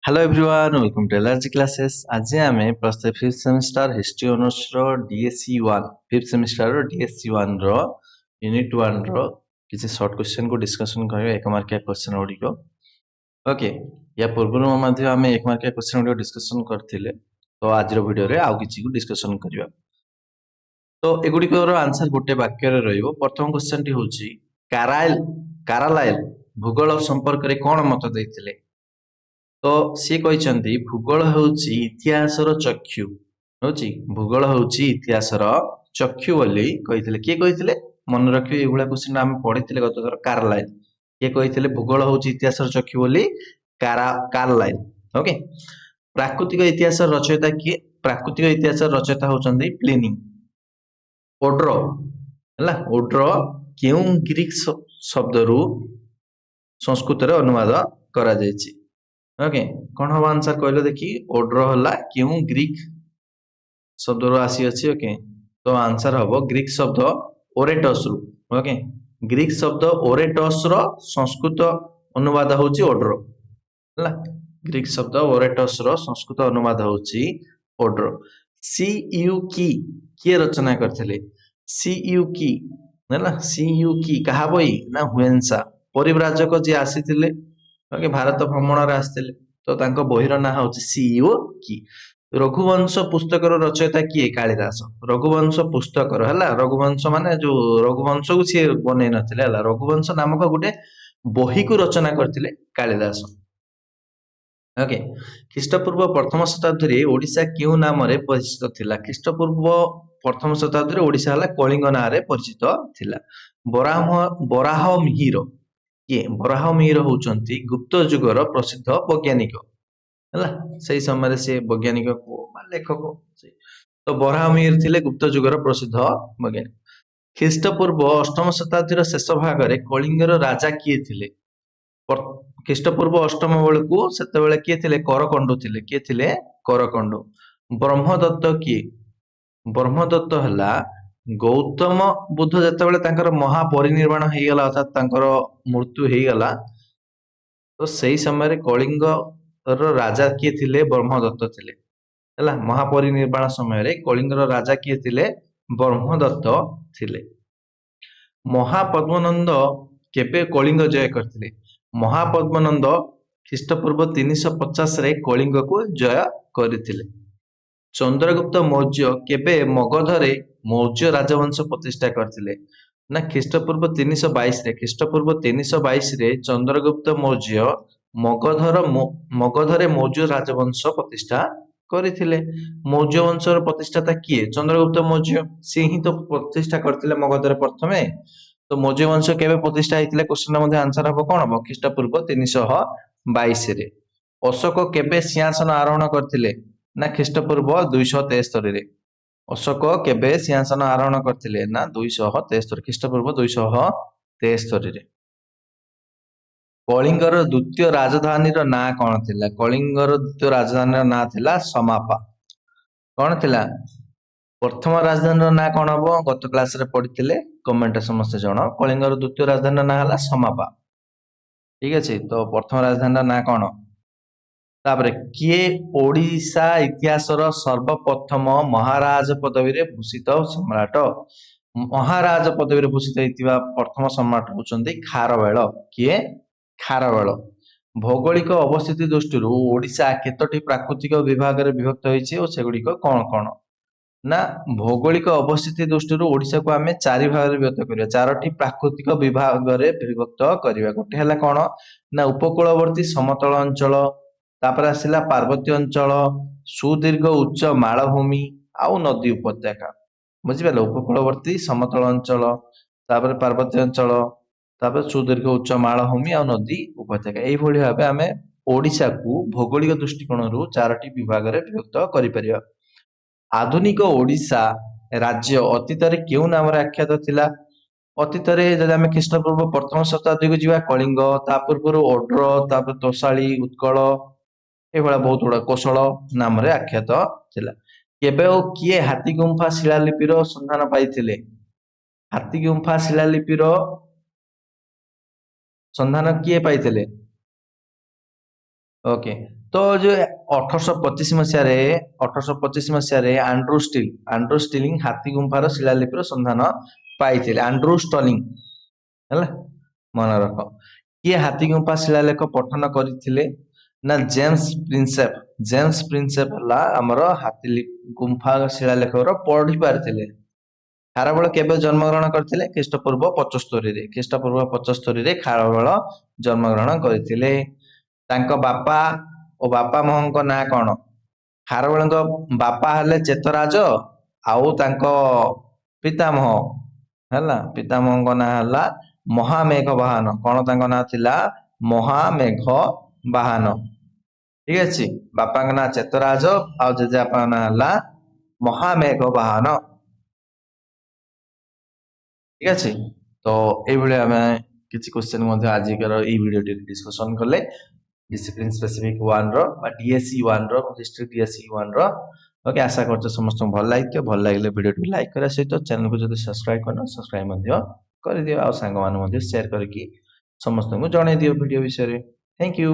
Hello everyone, welcome to LRG classes. आज आमे plus 5th semester history honours रो DSC 1 5th semester रो DSC 1 रो यूनिट 1 रो किसी शॉर्ट क्वेश्चन को डिस्कशन करियो एक मार्किया क्वेश्चन ओडी को ओके या पूर्व मध्य आमे एक मार्किया क्वेश्चन ओडी डिस्कशन करथिले तो आज रो वीडियो रे आउ किछि को डिस्कशन करियो तो एगुडी को रो आंसर गोटे वाक्य रे रहइबो प्रथम क्वेश्चन टी होछि कारालाइल भूगोल संपर्क रे कोन मत दैथिले तो सी कहते भूगोल होउची इतिहासर चक्षु होउची भूगोल होउची इतिहासर चक्षु बोली कहिथिले किए कहिथिले मन रखियो एगुला क्वेश्चन हम पढिथिले गत थर कार्लाइल किए कहिथिले भूगोल होउची इतिहासर चक्षु बोली कार्लाइल ओके प्राकृतिक इतिहास रचयिता किए प्राकृतिक इतिहास रचयिता होचंदी प्लिनी ओड्रो हला ओड्रो केउ ग्रीक शब्द रु संस्कृत रे अनुवाद करा जायछि ओके कौन हम आंसर कहले देखी ओड्रो हला क्यों ग्रीक शब्द रो आसी अछि ओके तो आंसर हबो ग्रीक शब्द ओरेटस रु ओके ग्रीक शब्द ओरेटस रो संस्कृत अनुवाद होची ओड्रो हला ग्रीक शब्द ओरेटस रो संस्कृत अनुवाद होची ओड्रो सी यू की किए रचना करथिले सी यू की हला सी यू की कहा बई ना हुएंसा परिव्राजक जे आसीथिले ओके भारत भ्रमण रे आस्थिले तो तांको बहिर ना होची सीईओ की रघुवंश पुस्तक रो रचयिता किए कालिदास रघुवंश पुस्तक रो हला रघुवंश माने जो रघुवंश को सी बनै नथिले हला रघुवंश नामक गुटे बही को रचना करथिले कालिदास ओके ख्रीष्टपूर्व प्रथम शताब्दी रे ओडिसा केउ नाम रे परिचित थिला ख्रीष्टपूर्व प्रथम शताब्दी रे ओडिसा हला कलिंग नाम रे परिचित थिला बराह मिहिर किए बराह मिहिर होउचंती गुप्त युगर प्रसिद्ध वैज्ञानिक हला सही समय से वैज्ञानिक को लेखक तो बराह मिहिर थिले गुप्त युगर प्रसिद्ध वैज्ञानिक ख्रीष्टपूर्व अष्टम शताब्दी रो शेष भाग रे कलिंगर राजा किए थिले ख्रीष्टपूर्व अष्टम बेलू सेते बेले किए थिले करकंडू थिले किए थिले करकंडू ब्रह्मदत्त किए ब्रह्मदत्त हला गौतम बुद्ध जेतेबेले तांकर महापरिनिर्वाण हेगला अर्थात तांकर मृत्यु हेगला तो सही समय रे कलिंग रो राजा किए थिले ब्रह्मदत्त थिले हला महापरिनिर्वाण समय रे कलिंग रो राजा किए थिले ब्रह्मदत्त थिले महापद्मनंद केबे कलिंग जय करथिले महापद्मनंद ख्रीष्टपूर्व 350 रे कलिंग को जय करथिले चंद्रगुप्त मौर्य केबे मगधरे मौर्य राजवंश प्रतिष्ठा करथिले ना ख्रीष्टपूर्व 322 रे ख्रीष्टपूर्व 322 रे चंद्रगुप्त मौर्य मगधरे मौर्य राजवंश प्रतिष्ठा करथिले मौर्य वंशर प्रतिष्ठाता किए चंद्रगुप्त मौर्य से ही तो प्रतिष्ठा करथिले मगधरे प्रथमे तो मौर्य वंश केबे प्रतिष्ठा हेतिले क्वेश्चन मध्ये आंसर हबो कोन हबो ख्रीष्टपूर्व 322 रे अशोक केबे सिंहासन आरोहण करथिले ना ख्रीष्टपूर्व 273 रे अशोक केबे सिंहासन आरोहण करथिले ना 273 ख्रीष्टपूर्व 273 रे कलिंगर द्वितीय राजधानी रो ना कोन थिला कलिंगर द्वितीय राजधानी रो ना थिला समापा कोन थिला प्रथम राजधानी रो ना कोन हबो गत क्लास रे पढिथिले कमेंट समस्त जण कलिंगर द्वितीय राजधानी रो ना हला समापा ठीक अछि तो प्रथम राजधानी रो ना कोन तापर किए ओडिशा इतिहासर सर्वप्रथम महाराज पदवी रे भूषित सम्राट महाराज पदवी रे भूषित हेतिबा प्रथम सम्राट होचंदी खारवेल किए खारवेल भौगोलिक अवस्थिति दृष्टि ओडिशा केतोटी प्राकृतिक विभाग रे विभक्त होइछि ओ सेगुडी को कोन कोन ना भौगोलिक अवस्थिति दृष्टि ओडिशा को आमे चारि भाग रे विभक्त करिया चारोटी प्राकृतिक विभाग रे विभक्त करिया गोटे हला कोन ना उपकूलवर्ती समतल अंचल तापर आसिला पार्वत्य अंचल सुदीर्घ उच्च मालभूमि आउ नदी उपत्यका बुझिपाले उपकूलवर्ती समतल अंचल तापर पार्वत्य अंचल तापर सुदीर्घ उच्च मालभूमि आउ नदी उपत्यका एई भली भाबे आमे ओडिशा को भौगोलिक दृष्टिकोण रु चारोटी विभाग रे विभक्त करि परिया आधुनिक ओडिशा राज्य अतीत रे केउ नाम रे आख्यात थिला अतीत रे जदि आमे ख्रीष्टपूर्व प्रथम शताब्दी को जीवा कलिंग ता पूर्व ओड्र तापर तोसाली उत्कल एभला बहुत गुड़ा कौशल नाम रे आख्यात थिला केबे ओ किए हाथी गुंफा शिलालिपि रो संधान पाइथिले हाथी गुंफा शिलालिपि रो संधान किए पाइथिले ओके तो जो 1825 मसीह आंड्रू स्टिलिंग हाथी गुंफार शिलालिपिर संधान पाइथिले आंड्रू स्टलिंग ହେଲା मन रख किए हाथी गुंफा शिलालेख पठन करथिले ना जेम्स प्रिंसेप हला हमर हाथी गुंफा शिलालेख पढ़ी पारथिले खारबेल केबे जन्मग्रहण करथिले ख्रीष्टपूर्व 75 रे खारबेल जन्मग्रहण करथिले तांको बापा ओ बापा मोहଙ୍କ ନାଁ କଣ ଖାରବେଳଙ୍କ ବାପା ହେଲେ ଚେତରାଜ ଆଉ ତାଙ୍କ ପିତାମହ ହେଲା ପିତାମହଙ୍କ ନାଁ ହେଲା ମହାମେଘ ବାହନ କଣ ତାଙ୍କ ନାଁ ଥିଲା ମହାମେଘ ବାହନ ଠିକ ଅଛି ବାପାଙ୍କ ନାଁ ଚେତରାଜ ଆଉ ଜେଜେବାପାଙ୍କ ନାଁ ହେଲା ମହାମେଘ ବାହନ ঠিক আছে তো এইভাবে আমি কিছু কোশ্চেন মধ্যে আজকের এই ভিডিওটি ডিসকাশন কলে ডিসিপ্লিন স্পেসিফিক 1 रो বা ডিএসই 1 रो हिस्ट्री ডিএসই 1 रो ओके आशा करछ समस्त भल लागियो भल लागिले भिडियोटी लाइक करा सहित चैनल को जदि सब्सक्राइब करना सब्सक्राइब मध्य कर दियो आ संग मान मध्य शेयर करके समस्त को जणाई दियो वीडियो विषय रे थैंक यू